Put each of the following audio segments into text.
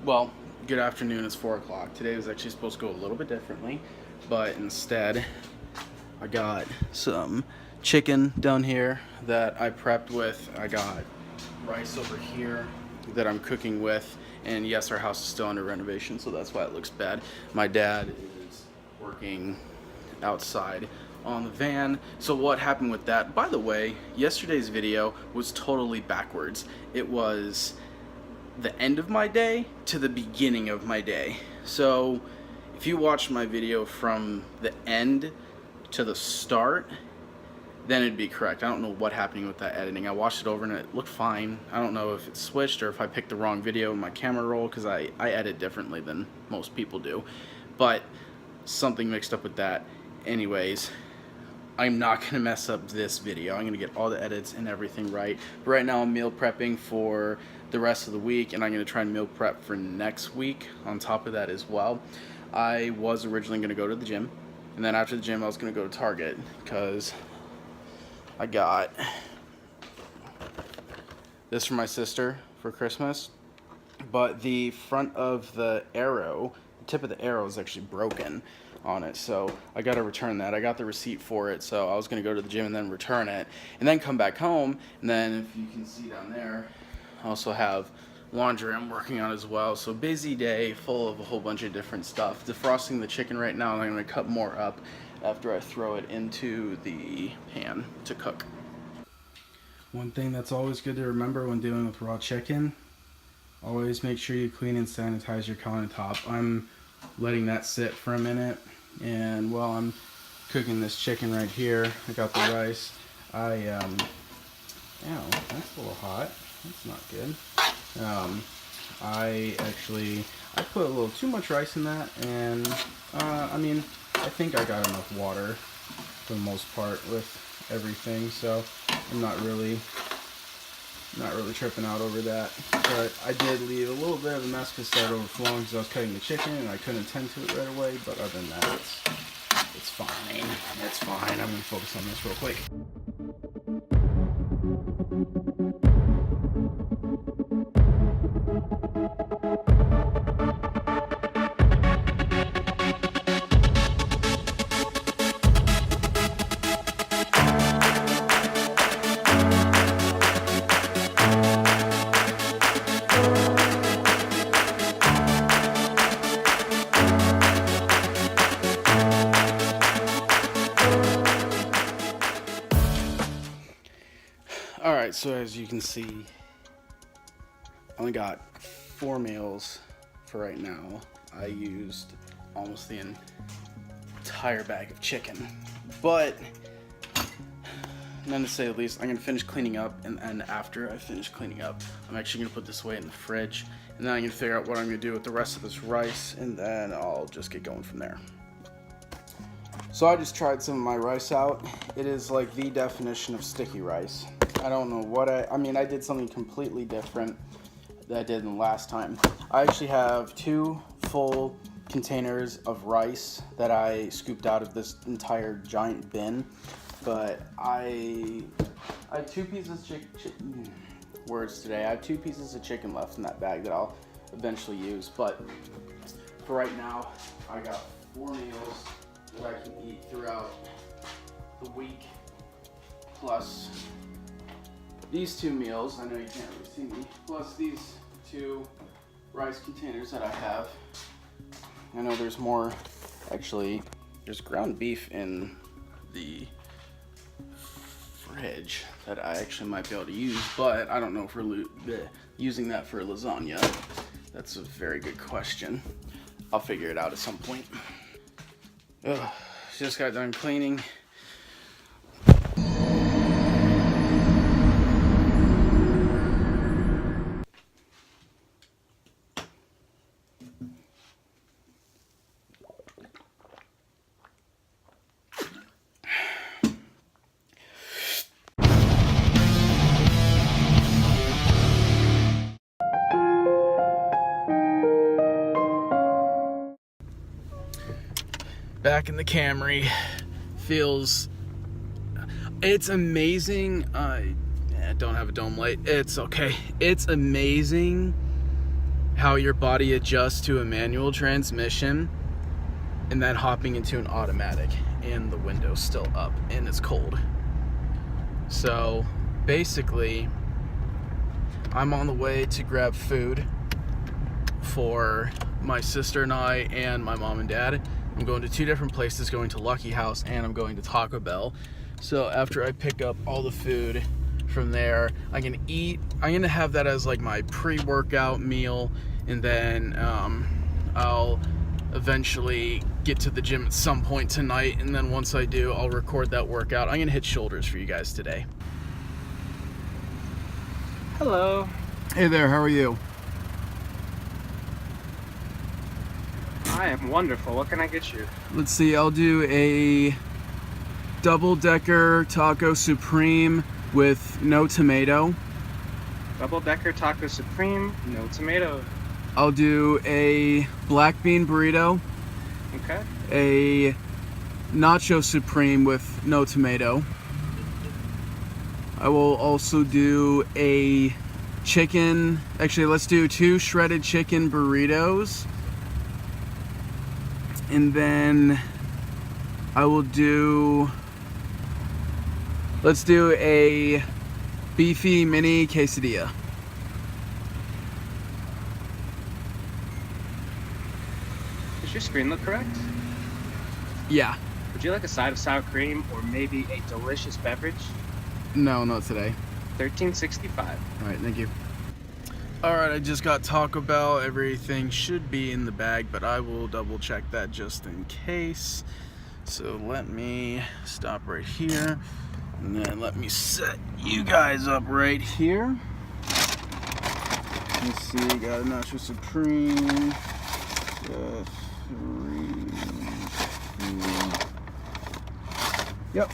Well, good afternoon. It's 4 o'clock. Today was actually supposed to go a little bit differently, but instead, I got some chicken down here that I prepped with. I got rice over here that I'm cooking with, and yes, our house is still under renovation, so that's why it looks bad. My dad is working outside on the van. So what happened with that? By the way, yesterday's video was totally backwards. It was the end of my day to the beginning of my day. So if you watched my video from the end to the start, then it'd be correct. I don't know what happened with that editing. I watched it over and it looked fine. I don't know if it switched or if I picked the wrong video in my camera roll, because I edit differently than most people do. But something mixed up with that. Anyways, I'm not going to mess up this video. I'm going to get all the edits and everything right. But right now I'm meal prepping for the rest of the week, and I'm going to try and meal prep for next week on top of that as well. I was originally going to go to the gym, and then after the gym I was going to go to Target because I got this for my sister for Christmas, but the front of the arrow, the tip of the arrow is actually broken on it, so I got to return that. I got the receipt for it, so I was going to go to the gym and then return it and then come back home. And then if you can see down there, I also have laundry I'm working on as well. So busy day full of a whole bunch of different stuff. Defrosting the chicken right now, and I'm going to cut more up after I throw it into the pan to cook. One thing that's always good to remember when dealing with raw chicken, always make sure you clean and sanitize your countertop. I'm letting that sit for a minute, and while I'm cooking this chicken right here, I got the rice. Ow, that's a little hot. That's not good. I put a little too much rice in that, and I think I got enough water for the most part with everything, so I'm not really tripping out over that. But I did leave a little bit of a mess because it started overflowing because I was cutting the chicken and I couldn't attend to it right away. But other than that, it's fine. It's fine. I'm gonna focus on this real quick. Alright, so as you can see, I only got 4 meals for right now. I used almost the entire bag of chicken. But, none to say the least, I'm going to finish cleaning up, and after I finish cleaning up, I'm actually going to put this away in the fridge, and then I'm going to figure out what I'm going to do with the rest of this rice, and then I'll just get going from there. So I just tried some of my rice out. It is like the definition of sticky rice. I don't know what I did something completely different that I did the last time. I actually have 2 full containers of rice that I scooped out of this entire giant bin. But I have 2 pieces of chicken. Words today. I have 2 pieces of chicken left in that bag that I'll eventually use. But for right now, I got 4 meals that I can eat throughout the week, plus these 2 meals. I know you can't really see me. Plus these 2 rice containers that I have. I know there's more. Actually, there's ground beef in the fridge that I actually might be able to use, but I don't know if we're using that for lasagna. That's a very good question. I'll figure it out at some point. Ugh, just got done cleaning. Back in the Camry. It's amazing. I don't have a dome light. It's okay. It's amazing how your body adjusts to a manual transmission and then hopping into an automatic, and the window's still up and it's cold. So basically, I'm on the way to grab food for my sister and I and my mom and dad. I'm going to 2 different places, going to Lucky House and I'm going to Taco Bell. So after I pick up all the food from there, I'm gonna have that as like my pre-workout meal, and then I'll eventually get to the gym at some point tonight, and then once I do, I'll record that workout. I'm gonna hit shoulders for you guys today. Hello. Hey there, how are you? I am wonderful. What can I get you? Let's see, I'll do a double-decker taco supreme with no tomato. Double-decker taco supreme, no tomato. I'll do a black bean burrito. Okay. A nacho supreme with no tomato. I will also do a chicken, actually let's do 2 shredded chicken burritos. And then I will do, let's do a beefy mini quesadilla. Does your screen look correct? Yeah. Would you like a side of sour cream or maybe a delicious beverage? No, not today. $13.65. All right, thank you. All right, I just got Taco Bell. Everything should be in the bag, but I will double check that just in case. So let me stop right here, and then let me set you guys up right here. Let's see, got a Nacho Supreme. 3. Yep.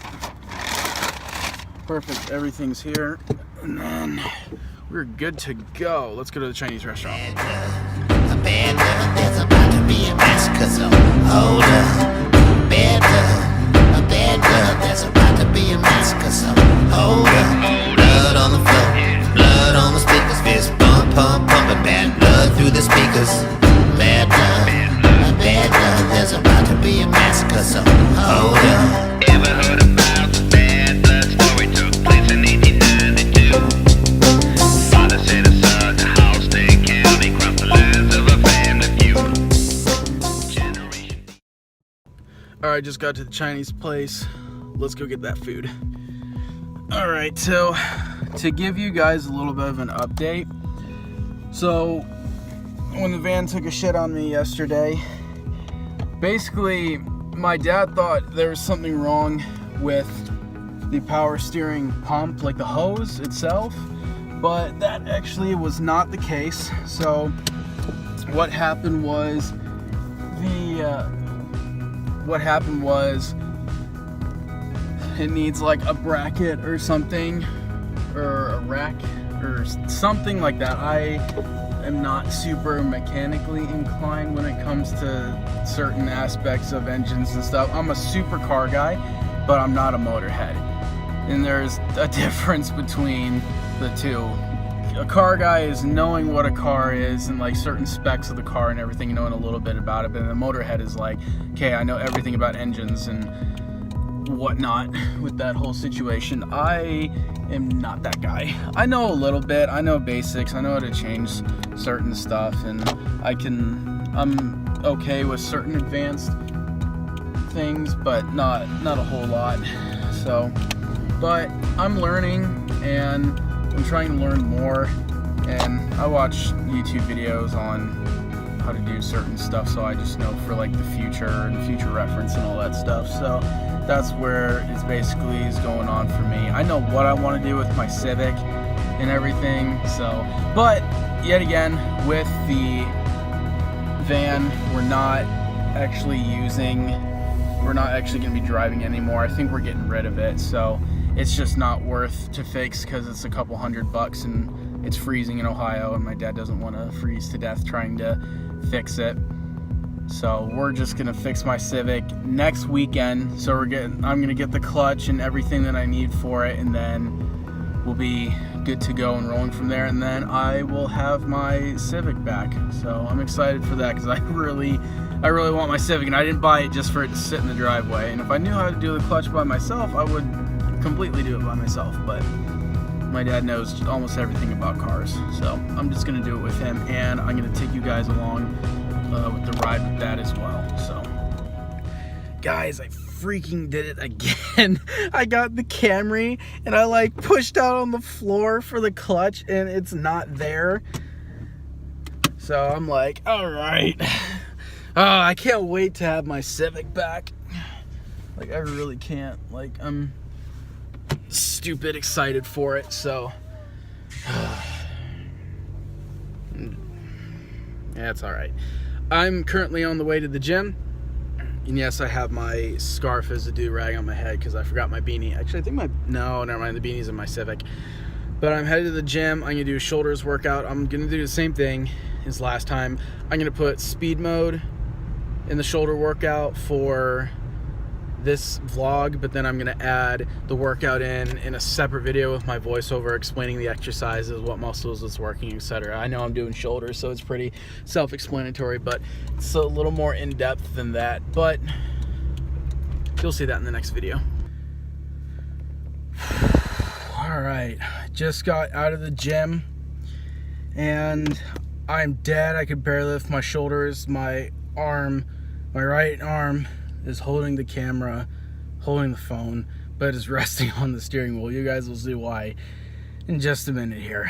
Perfect, everything's here. And then we're good to go. Let's go to the Chinese restaurant. A bad love, there's about to be a massacre, so hold up. Bad love, a bad love, there's about to be a massacre, so hold up. Blood on the floor, blood on the speakers, fist pump, pump, pumping bad blood through the speakers. Bad love, a bad love, there's about to be a massacre, so hold up. Ever heard about the bad blood story? Took place in 1892. Father said a son, the house they county, crossed the lines of a family feud. Generation. All right, just got to the Chinese place. Let's go get that food. All right, so to give you guys a little bit of an update. So when the van took a shit on me yesterday, basically my dad thought there was something wrong with the power steering pump, like the hose itself, but that actually was not the case. So what happened was it needs like a bracket or something, or a rack or something like that. I am not super mechanically inclined when it comes to certain aspects of engines and stuff. I'm a supercar guy, but I'm not a motorhead. And there's a difference between the two. A car guy is knowing what a car is and like certain specs of the car and everything, knowing a little bit about it, but the motorhead is like, okay, I know everything about engines and whatnot with that whole situation. I am not that guy. I know a little bit, I know basics, I know how to change certain stuff, and I'm okay with certain advanced things, but not a whole lot. So, but I'm learning and I'm trying to learn more, and I watch YouTube videos on how to do certain stuff, so I just know for like the future and future reference and all that stuff. So that's where it's basically is going on for me. I know what I want to do with my Civic and everything. So, but yet again, with the van, we're not actually going to be driving anymore. I think we're getting rid of it. So it's just not worth to fix because it's a couple $100 and it's freezing in Ohio, and my dad doesn't want to freeze to death trying to fix it. So we're just gonna fix my Civic next weekend. So I'm gonna get the clutch and everything that I need for it, and then we'll be good to go and rolling from there, and then I will have my Civic back. So I'm excited for that because I really want my Civic, and I didn't buy it just for it to sit in the driveway. And if I knew how to do the clutch by myself, I would completely do it by myself, but my dad knows almost everything about cars, so I'm just gonna do it with him, and I'm gonna take you guys along with the ride with that as well. So guys, I freaking did it again. I got the Camry and I like pushed out on the floor for the clutch and it's not there. So I'm like, all right. Oh, I can't wait to have my Civic back. Like, I really can't. Like, I'm stupid excited for it. So yeah, it's all right. I'm currently on the way to the gym. And yes, I have my scarf as a do-rag on my head because I forgot my beanie. Actually, I think no, never mind, the beanie's in my Civic. But I'm headed to the gym. I'm gonna do a shoulders workout. I'm gonna do the same thing as last time. I'm gonna put speed mode in the shoulder workout for this vlog, but then I'm gonna add the workout in a separate video with my voiceover explaining the exercises, what muscles it's working, etc. I know I'm doing shoulders, so it's pretty self-explanatory, but it's a little more in-depth than that, but you'll see that in the next video. All right, just got out of the gym and I'm dead. I could barely lift my shoulders. My right arm is holding the camera, holding the phone, but is resting on the steering wheel. You guys will see why in just a minute here.